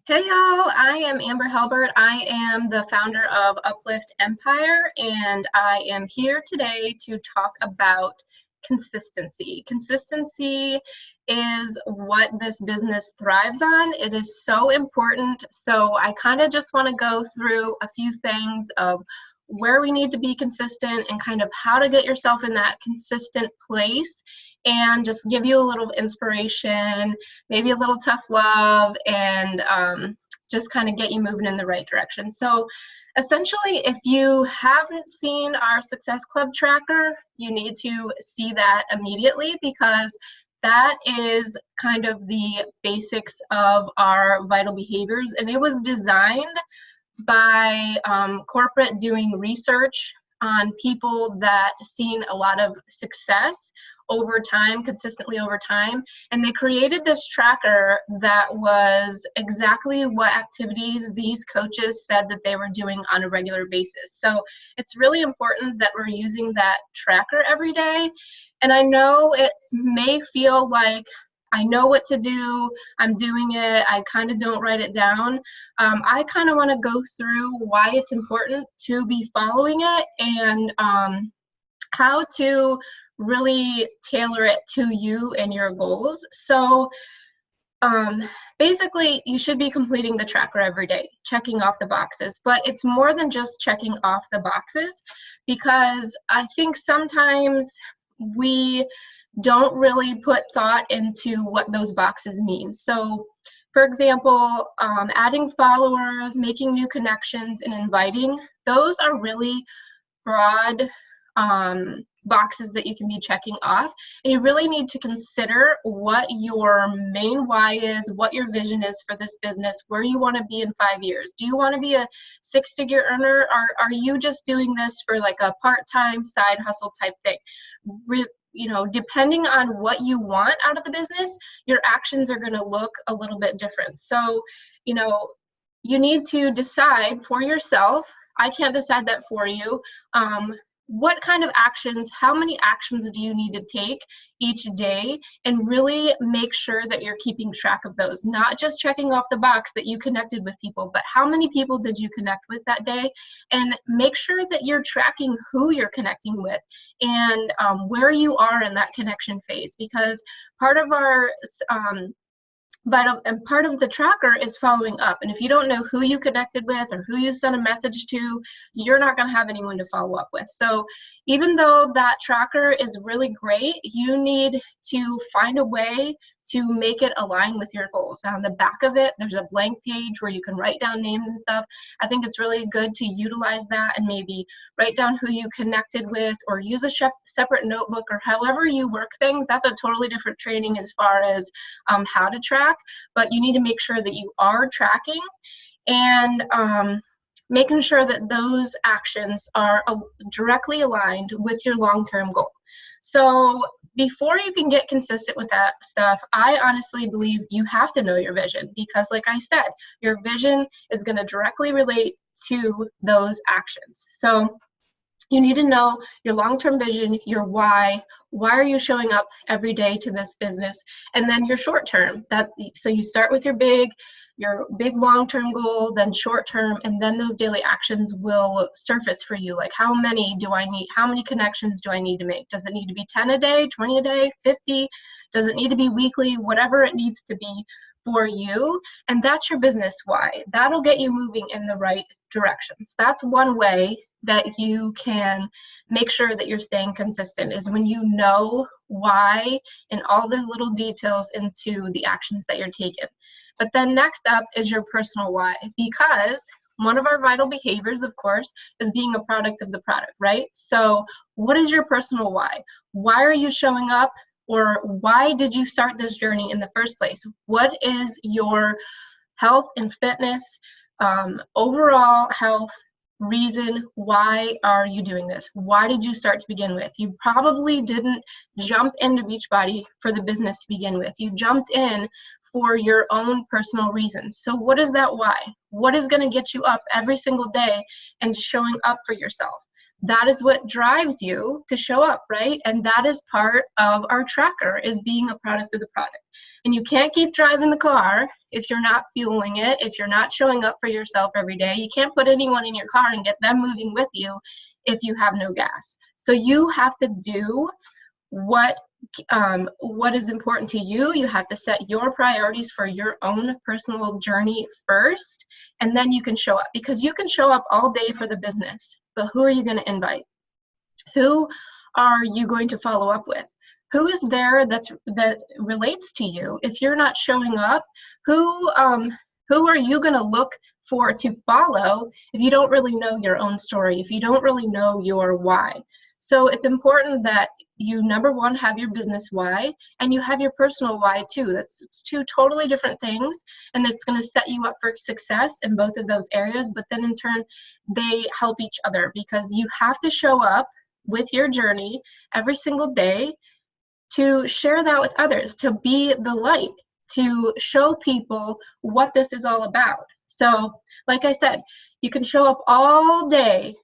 Hey y'all, I am Amber Halbert. I am the founder of Uplift Empire, and I am here today to talk about consistency. Consistency is what this business thrives on. It is so important. So I kind of just want to go through a few things of where we need to be consistent and kind of how to get yourself in that consistent place and just give you a little inspiration, maybe a little tough love, and just kind of get you moving in the right direction. So essentially, if you haven't seen our Success Club tracker, you need to see that immediately, because that is kind of the basics of our vital behaviors, and it was designed by corporate doing research on people that seen a lot of success over time, consistently over time, and they created this tracker that was exactly what activities these coaches said that they were doing on a regular basis. So it's really important that we're using that tracker every day. And I know it may feel like I know what to do, I'm doing it, I kind of don't write it down. I kind of want to go through why it's important to be following it, and how to really tailor it to you and your goals. So basically, you should be completing the tracker every day, checking off the boxes, but it's more than just checking off the boxes, because I think sometimes we don't really put thought into what those boxes mean. So for example, adding followers, making new connections, and inviting, those are really broad boxes that you can be checking off. And you really need to consider what your main why is, what your vision is for this business, where you want to be in 5 years. Do you want to be a six-figure earner, or are you just doing this for like a part-time side hustle type thing? Depending on what you want out of the business, your actions are going to look a little bit different. So, you need to decide for yourself. I can't decide that for you. What kind of actions, how many actions do you need to take each day, and really make sure that you're keeping track of those, not just checking off the box that you connected with people, but how many people did you connect with that day, and make sure that you're tracking who you're connecting with and where you are in that connection phase, because part of our and part of the tracker is following up. And if you don't know who you connected with or who you sent a message to, you're not going to have anyone to follow up with. So even though that tracker is really great, you need to find a way to make it align with your goals. Now, on the back of it, there's a blank page where you can write down names and stuff. I think it's really good to utilize that and maybe write down who you connected with, or use a separate notebook, or however you work things. That's a totally different training as far as how to track, but you need to make sure that you are tracking and making sure that those actions are directly aligned with your long-term goal. So before you can get consistent with that stuff, I honestly believe you have to know your vision, because like I said, your vision is going to directly relate to those actions. So you need to know your long-term vision, your why. Why are you showing up every day to this business? And then your short-term. So you start with your big long-term goal, then short-term, and then those daily actions will surface for you. Like, how many do I need? How many connections do I need to make? Does it need to be 10 a day, 20 a day, 50? Does it need to be weekly? Whatever it needs to be for you. And that's your business why. That'll get you moving in the right directions. That's one way that you can make sure that you're staying consistent, is when you know why and all the little details into the actions that you're taking. But then next up is your personal why, because one of our vital behaviors, of course, is being a product of the product, right? So what is your personal why? Why are you showing up? Or why did you start this journey in the first place? What is your health and fitness, overall health reason? Why are you doing this? Why did you start to begin with? You probably didn't jump into Beachbody for the business to begin with. You jumped in for your own personal reasons. So what is that why? What is going to get you up every single day and showing up for yourself? That is what drives you to show up, right? And that is part of our tracker, is being a product of the product. And you can't keep driving the car if you're not fueling it, if you're not showing up for yourself every day. You can't put anyone in your car and get them moving with you if you have no gas. So you have to do what is important to you. You have to set your priorities for your own personal journey first, and then you can show up, because you can show up all day for the business, but who are you going to invite? Who are you going to follow up with? Who is there that relates to you? If you're not showing up, who are you going to look for to follow if you don't really know your own story, if you don't really know your why? So it's important that you, number one, have your business why, and you have your personal why too. It's two totally different things, and it's going to set you up for success in both of those areas, but then in turn, they help each other, because you have to show up with your journey every single day to share that with others, to be the light, to show people what this is all about. So, like I said, you can show up all day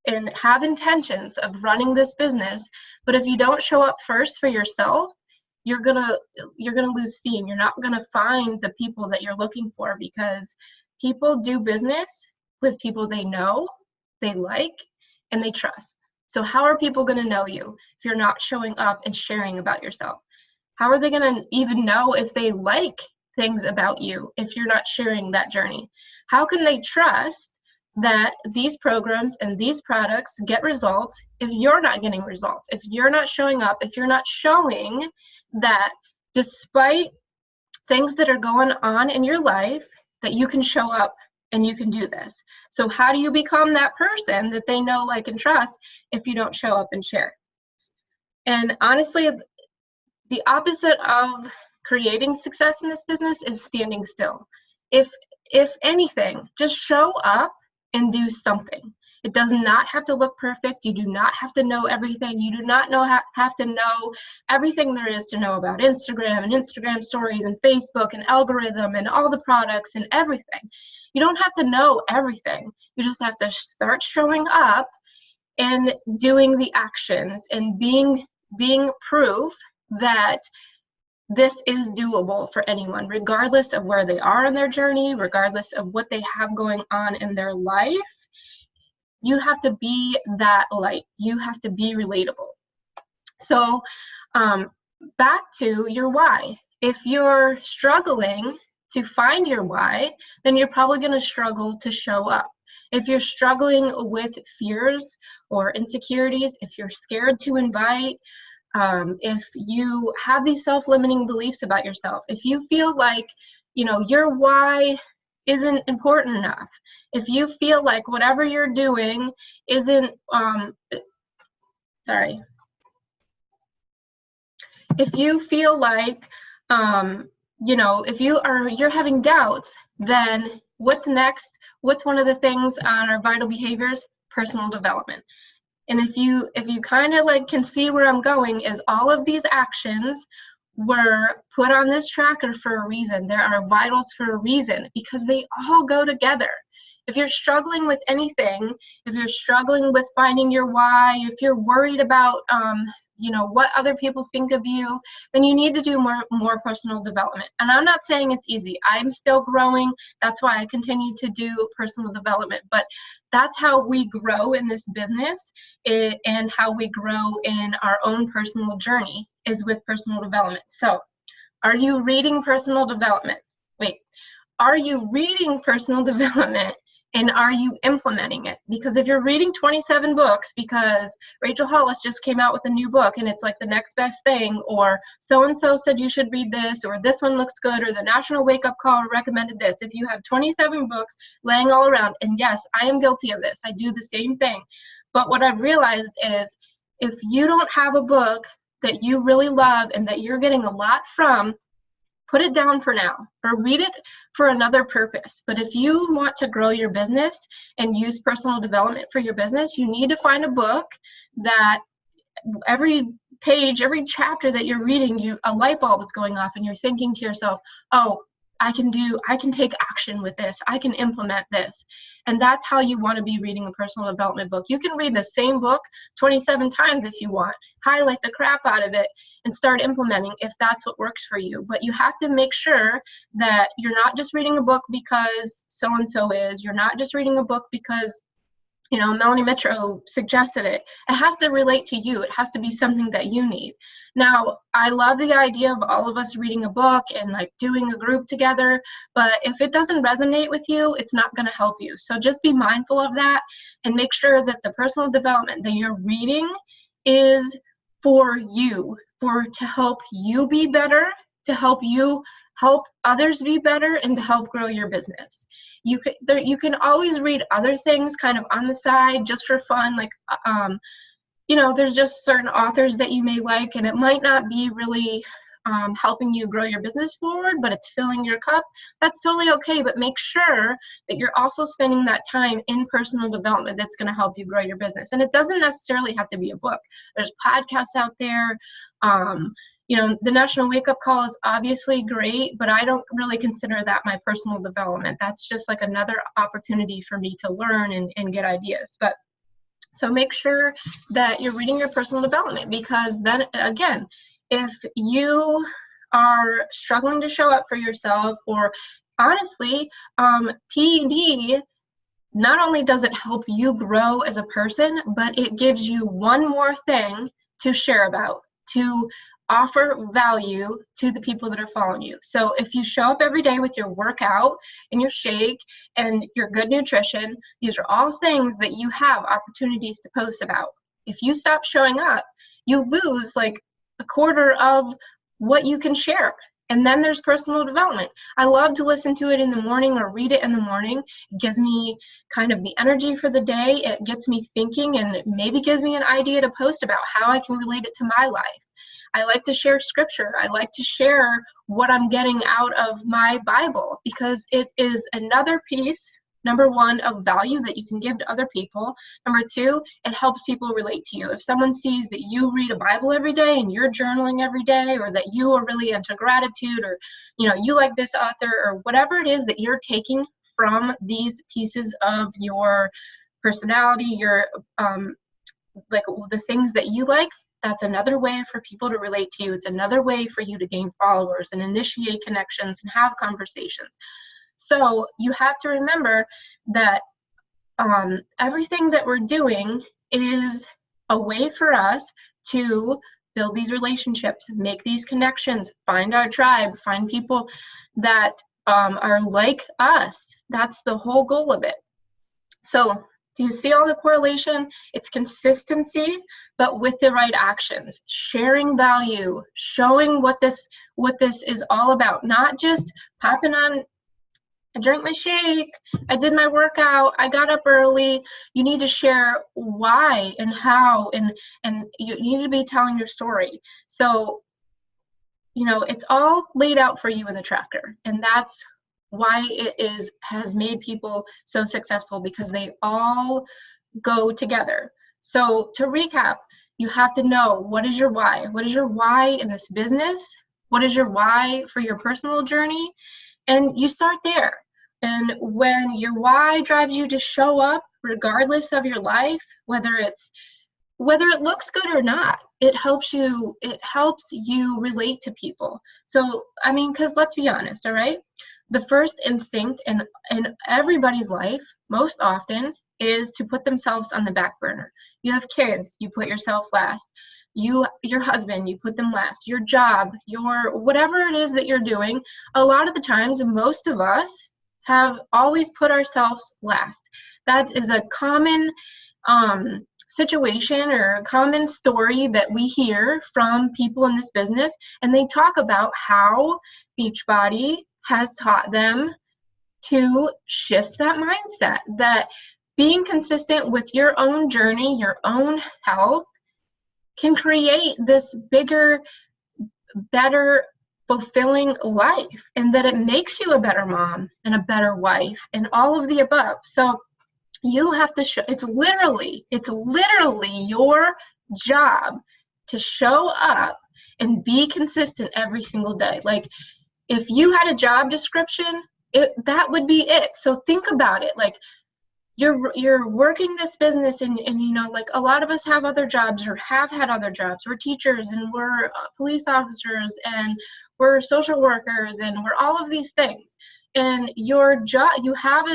and have intentions of running this business, but if you don't show up first for yourself, you're gonna lose steam. You're not gonna find the people that you're looking for, because people do business with people they know, they like, and they trust. So how are people gonna know you if you're not showing up and sharing about yourself? How are they gonna even know if they like things about you if you're not sharing that journey? How can they trust that these programs and these products get results if you're not getting results, if you're not showing up, if you're not showing that despite things that are going on in your life, that you can show up and you can do this? So how do you become that person that they know, like, and trust if you don't show up and share? And honestly, the opposite of creating success in this business is standing still. If anything, just show up and do something. It does not have to look perfect. You do not have to know everything. You do not have to know everything there is to know about Instagram and Instagram stories and Facebook and algorithm and all the products and everything. You don't have to know everything. You just have to start showing up and doing the actions and being proof that this is doable for anyone, regardless of where they are in their journey, regardless of what they have going on in their life. You have to be that light. You have to be relatable. So back to your why. If you're struggling to find your why, then you're probably going to struggle to show up. If you're struggling with fears or insecurities, if you're scared to invite, if you have these self-limiting beliefs about yourself, if you feel like, your why isn't important enough, if you feel like whatever you're doing isn't, if you feel like, if you're having doubts, then what's next? What's one of the things on our vital behaviors? Personal development. And if you kind of like can see where I'm going, is all of these actions were put on this tracker for a reason. There are vitals for a reason, because they all go together. If you're struggling with anything, if you're struggling with finding your why, if you're worried about what other people think of you, then you need to do more personal development. And I'm not saying it's easy. I'm still growing. That's why I continue to do personal development. But that's how we grow in this business, and how we grow in our own personal journey is with personal development. So, are you reading personal development? Wait, are you reading personal development? And are you implementing it? Because if you're reading 27 books because Rachel Hollis just came out with a new book and it's like the next best thing, or so-and-so said you should read this, or this one looks good, or the National Wake Up Call recommended this. If you have 27 books laying all around, and yes, I am guilty of this. I do the same thing. But what I've realized is if you don't have a book that you really love and that you're getting a lot from, put it down for now, or read it for another purpose. But if you want to grow your business and use personal development for your business, you need to find a book that every page, every chapter that you're reading, a light bulb is going off and you're thinking to yourself, oh, I can take action with this. I can implement this. And that's how you want to be reading a personal development book. You can read the same book 27 times if you want, highlight the crap out of it and start implementing if that's what works for you. But you have to make sure that you're not just reading a book because so-and-so is. You're not just reading a book because, you know, Melanie Mitro suggested it. It has to relate to you. It has to be something that you need. Now, I love the idea of all of us reading a book and like doing a group together, but if it doesn't resonate with you, it's not going to help you. So just be mindful of that and make sure that the personal development that you're reading is for you, to help you be better, to help you help others be better, and to help grow your business. You can always read other things kind of on the side just for fun, like you know, there's just certain authors that you may like, and it might not be really helping you grow your business forward, but it's filling your cup. That's totally okay, but make sure that you're also spending that time in personal development that's going to help you grow your business. And it doesn't necessarily have to be a book. There's podcasts out there. You know, the National Wake Up Call is obviously great, but I don't really consider that my personal development. That's just like another opportunity for me to learn and get ideas. But so make sure that you're reading your personal development, because then again, if you are struggling to show up for yourself, or honestly, PED, not only does it help you grow as a person, but it gives you one more thing to share about, to offer value to the people that are following you. So if you show up every day with your workout and your shake and your good nutrition, these are all things that you have opportunities to post about. If you stop showing up, you lose like a quarter of what you can share. And then there's personal development. I love to listen to it in the morning or read it in the morning. It gives me kind of the energy for the day. It gets me thinking and maybe gives me an idea to post about how I can relate it to my life. I like to share scripture. I like to share what I'm getting out of my Bible, because it is another piece, number one, of value that you can give to other people. Number two, it helps people relate to you. If someone sees that you read a Bible every day and you're journaling every day, or that you are really into gratitude, or you know, you like this author, or whatever it is that you're taking from these pieces of your personality, your like the things that you like, that's another way for people to relate to you. It's another way for you to gain followers and initiate connections and have conversations. So you have to remember that everything that we're doing is a way for us to build these relationships, make these connections, find our tribe, find people that are like us. That's the whole goal of it. So do you see all the correlation? It's consistency, but with the right actions, sharing value, showing what this is all about, not just popping on, I drank my shake, I did my workout, I got up early. You need to share why and how, and you need to be telling your story. So, you know, it's all laid out for you in the tracker, and that's why it has made people so successful, because they all go together. So to recap, you have to know, what is your why? What is your why in this business? What is your why for your personal journey? And you start there. And when your why drives you to show up regardless of your life, whether it looks good or not, it helps you relate to people. So I mean, because let's be honest, all right, the first instinct in everybody's life most often is to put themselves on the back burner. You have kids, you put yourself last. Your husband, you put them last. Your job, your whatever it is that you're doing, a lot of the times, most of us have always put ourselves last. That is a common situation or a common story that we hear from people in this business, and they talk about how Beachbody has taught them to shift that mindset, that being consistent with your own journey, your own health, can create this bigger, better, fulfilling life, and that it makes you a better mom and a better wife and all of the above. So you have to show, it's literally your job to show up and be consistent every single day. Like, If you had a job description, that would be it. So think about it. Like, you're working this business, and you know, like, a lot of us have other jobs or have had other jobs. We're teachers, and we're police officers, and we're social workers, and we're all of these things. And your job, you have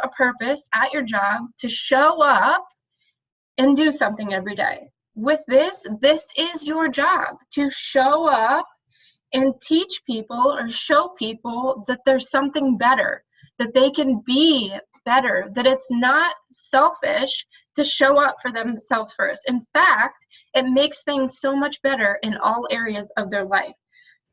a purpose at your job to show up and do something every day. With this is your job, to show up and teach people or show people that there's something better, that they can be better, that it's not selfish to show up for themselves first. In fact, it makes things so much better in all areas of their life.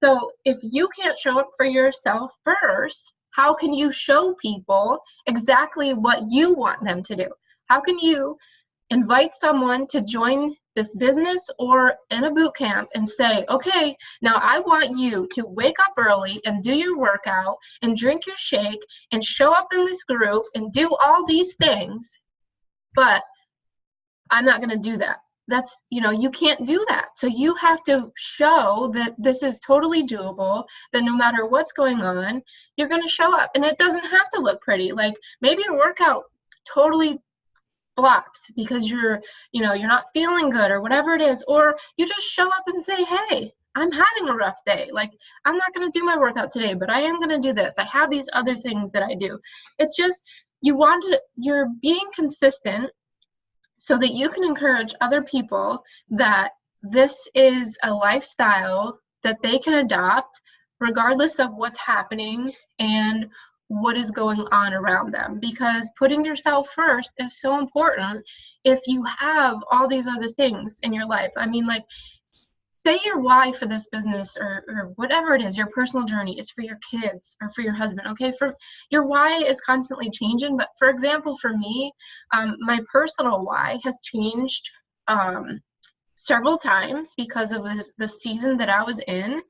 So if you can't show up for yourself first, how can you show people exactly what you want them to do? How can you invite someone to join this business or in a boot camp and say, okay, now I want you to wake up early and do your workout and drink your shake and show up in this group and do all these things, but I'm not going to do that. That's, you know, you can't do that. So you have to show that this is totally doable, that no matter what's going on, you're going to show up. And it doesn't have to look pretty. Like, maybe your workout totally flops because you're not feeling good or whatever it is, or you just show up and say, hey, I'm having a rough day. Like, I'm not going to do my workout today, but I am going to do this. I have these other things that I do. It's just, you're being consistent so that you can encourage other people that this is a lifestyle that they can adopt regardless of what's happening and what is going on around them. Because putting yourself first is so important if you have all these other things in your life. I mean, like, say your why for this business or whatever it is, your personal journey is for your kids or for your husband. Okay, for your why is constantly changing. But for example, for me, my personal why has changed several times because of the season that I was in.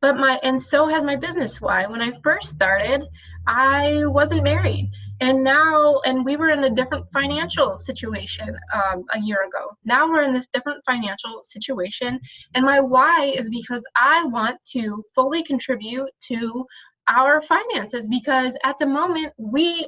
And so has my business why. When I first started, I wasn't married, and we were in a different financial situation a year ago. Now we're in this different financial situation, and my why is because I want to fully contribute to our finances, because at the moment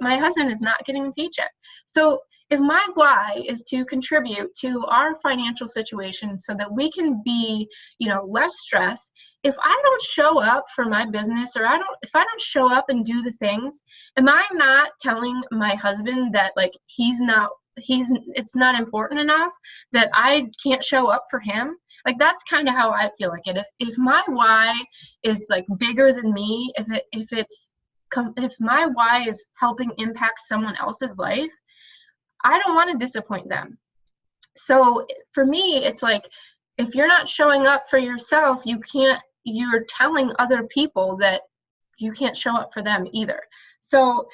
my husband is not getting a paycheck. So if my why is to contribute to our financial situation so that we can be, less stressed, if I don't show up for my business, or if I don't show up and do the things, am I not telling my husband that, like, it's not important enough, that I can't show up for him? Like, that's kind of how I feel like it. If my why is, like, bigger than me, if my why is helping impact someone else's life, I don't want to disappoint them. So for me, it's like, if you're not showing up for yourself, you're telling other people that you can't show up for them either. So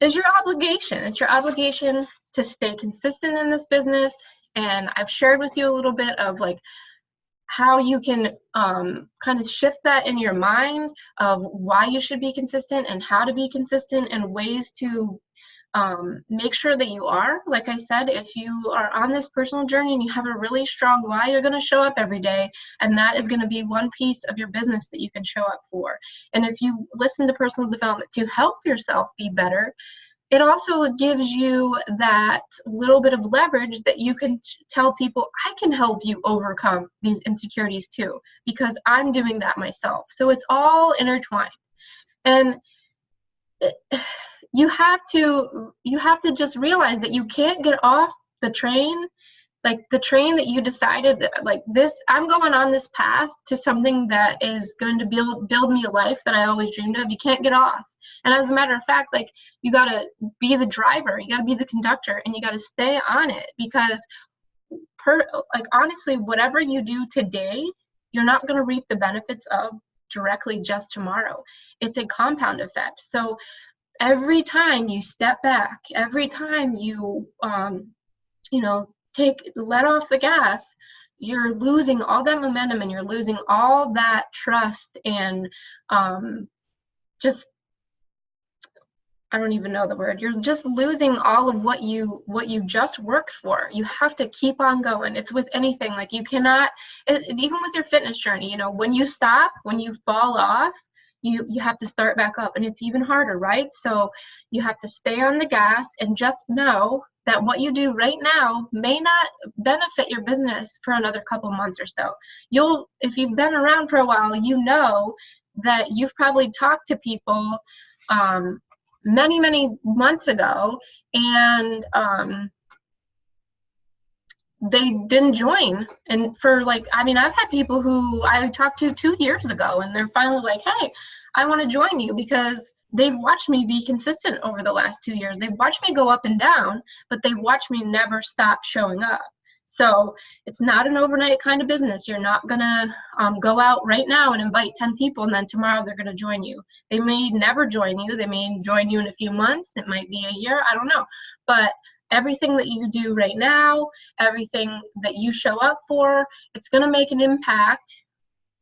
it's your obligation. It's your obligation to stay consistent in this business. And I've shared with you a little bit of, like, how you can kind of shift that in your mind of why you should be consistent and how to be consistent, and ways to make sure that you are. Like I said, if you are on this personal journey and you have a really strong why, you're going to show up every day, and that is going to be one piece of your business that you can show up for. And if you listen to personal development to help yourself be better, it also gives you that little bit of leverage that you can tell people, I can help you overcome these insecurities too, because I'm doing that myself. So it's all intertwined. And you have to just realize that you can't get off the train, like the train that you decided that, like, this, I'm going on this path to something that is going to build me a life that I always dreamed of. You can't get off. And as a matter of fact, like, you got to be the driver, you got to be the conductor, and you got to stay on it, because honestly, whatever you do today, you're not going to reap the benefits of directly just tomorrow. It's a compound effect. So every time you step back, every time you let off the gas, you're losing all that momentum, and you're losing all that trust, and I don't even know the word. You're just losing all of what you just worked for. You have to keep on going. It's with anything. Like, you cannot, even with your fitness journey, when you stop, when you fall off, you have to start back up, and it's even harder, right? So you have to stay on the gas and just know that what you do right now may not benefit your business for another couple months or so. If you've been around for a while, you know that you've probably talked to people many months ago, and they didn't join. And for like, I mean, I've had people who I talked to 2 years ago, and they're finally like, hey, I want to join you, because they've watched me be consistent over the last 2 years. They've watched me go up and down, but they've watched me never stop showing up. So it's not an overnight kind of business. You're not going to go out right now and invite 10 people, and then tomorrow they're going to join you. They may never join you. They may join you in a few months. It might be a year. I don't know. But everything that you do right now, everything that you show up for, it's going to make an impact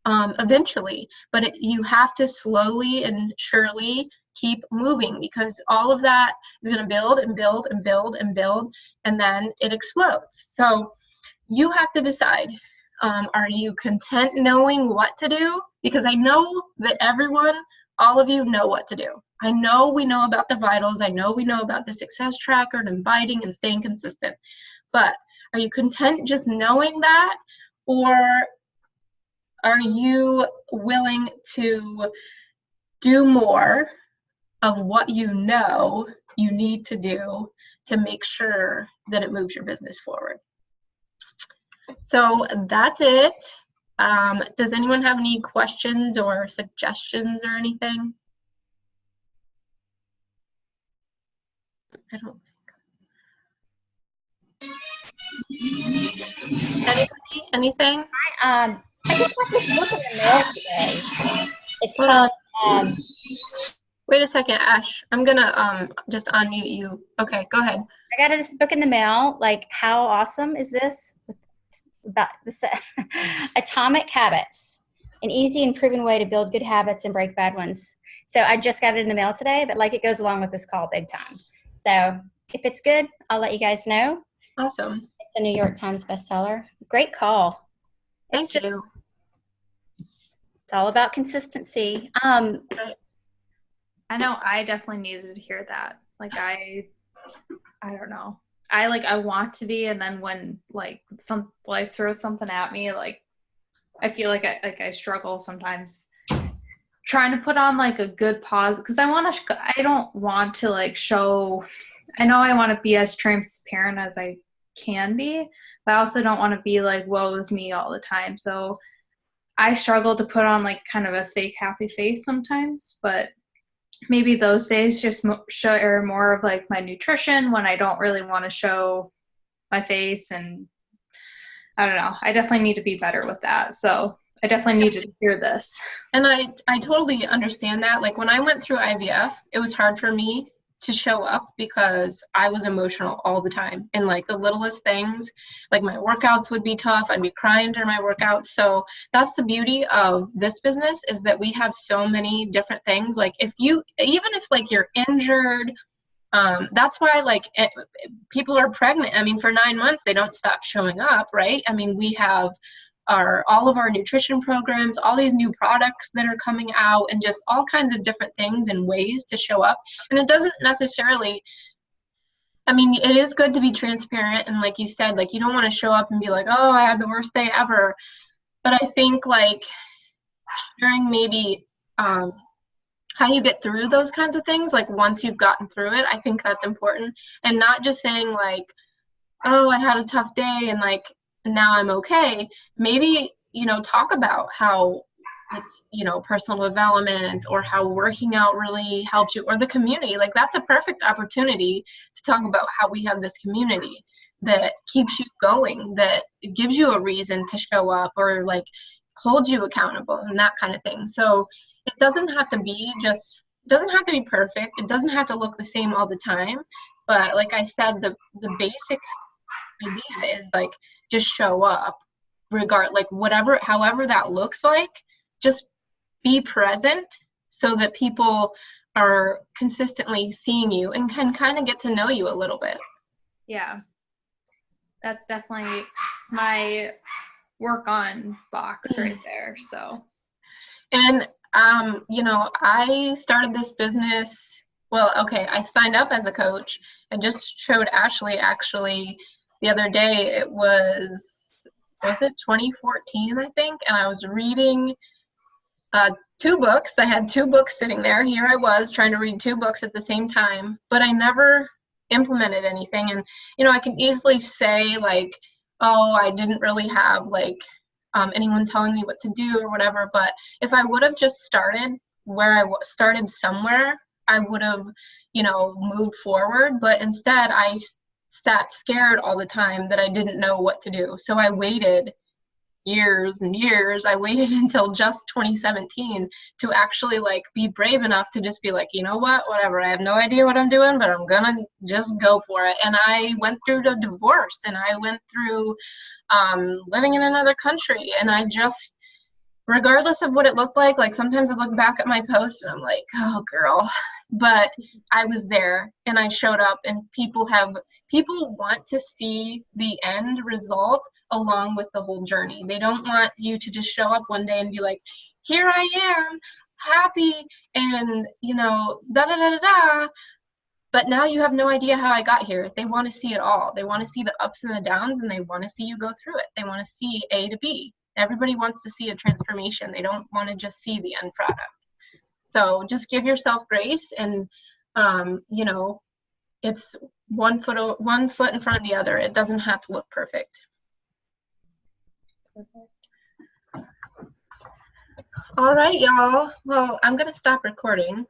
eventually. But you have to slowly and surely keep moving, because all of that is going to build and build and build and build, and then it explodes. So you have to decide, are you content knowing what to do? Because I know that all of you know what to do. I know we know about the vitals. I know we know about the success tracker and inviting and staying consistent. But are you content just knowing that? Or are you willing to do more of what you know you need to do to make sure that it moves your business forward? So that's it. Does anyone have any questions or suggestions or anything? I don't think. Anybody? Anything? I just got this book in the mail today. It's Hold called, on. Wait a second, Ash. I'm gonna just unmute you. Okay, go ahead. I got this book in the mail. Like, how awesome is this? About this, Atomic Habits, an easy and proven way to build good habits and break bad ones. So I just got it in the mail today, but like, it goes along with this call big time. So if it's good, I'll let you guys know. Awesome. It's a New York Times bestseller. Great call. Thank you. It's all about consistency. I know I definitely needed to hear that. Like, I don't know. I want to be, and then when like some life throws something at me, like I feel like I struggle sometimes trying to put on like a good pause, because I don't want to like show. I know I want to be as transparent as I can be, but I also don't want to be like, woe is me all the time. So I struggle to put on like kind of a fake happy face sometimes, but maybe those days just share more of like my nutrition when I don't really want to show my face. And I don't know, I definitely need to be better with that. So I definitely needed to hear this. And I totally understand that. Like, when I went through IVF, it was hard for me to show up because I was emotional all the time. And like the littlest things, like my workouts would be tough. I'd be crying during my workouts. So that's the beauty of this business, is that we have so many different things. Like, even if like you're injured, that's why like people are pregnant. I mean, for 9 months, they don't stop showing up, right? I mean, we have all of our nutrition programs, all these new products that are coming out, and just all kinds of different things and ways to show up. And it doesn't necessarily, I mean, it is good to be transparent. And like you said, like, you don't want to show up and be like, oh, I had the worst day ever. But I think like sharing maybe how you get through those kinds of things, like once you've gotten through it, I think that's important. And not just saying like, oh, I had a tough day and like, now I'm okay. Maybe, talk about how it's, personal development, or how working out really helps you, or the community. Like, that's a perfect opportunity to talk about how we have this community that keeps you going, that gives you a reason to show up, or like holds you accountable, and that kind of thing. So it doesn't have to be perfect. It doesn't have to look the same all the time. But like I said, the basic idea is like, just show up, however that looks like. Just be present so that people are consistently seeing you and can kind of get to know you a little bit. Yeah, that's definitely my work on box right there. So, and You know, I started this business. Well, okay, I signed up as a coach. I just showed Ashley actually the other day. Was it 2014, I think? And I was reading two books. I had two books sitting there. Here I was trying to read two books at the same time, but I never implemented anything. And, you know, I can easily say, like, oh, I didn't really have, like, anyone telling me what to do or whatever. But if I would have just started where started somewhere, I would have, you know, moved forward. But instead, I sat scared all the time that I didn't know what to do. So I waited years and years. I waited until just 2017 to actually like be brave enough to just be like, you know what, whatever. I have no idea what I'm doing, but I'm gonna just go for it. And I went through the divorce, and I went through living in another country, and I just, regardless of what it looked like sometimes I look back at my posts and I'm like, oh girl, but I was there and I showed up, and people want to see the end result along with the whole journey. They don't want you to just show up one day and be like, here I am, happy, and, you know, da da da da da. But now you have no idea how I got here. They want to see it all. They want to see the ups and the downs, and they want to see you go through it. They want to see A to B. Everybody wants to see a transformation. They don't want to just see the end product. So just give yourself grace, and you know, it's one foot in front of the other. It doesn't have to look perfect. All right, y'all. Well, I'm gonna stop recording.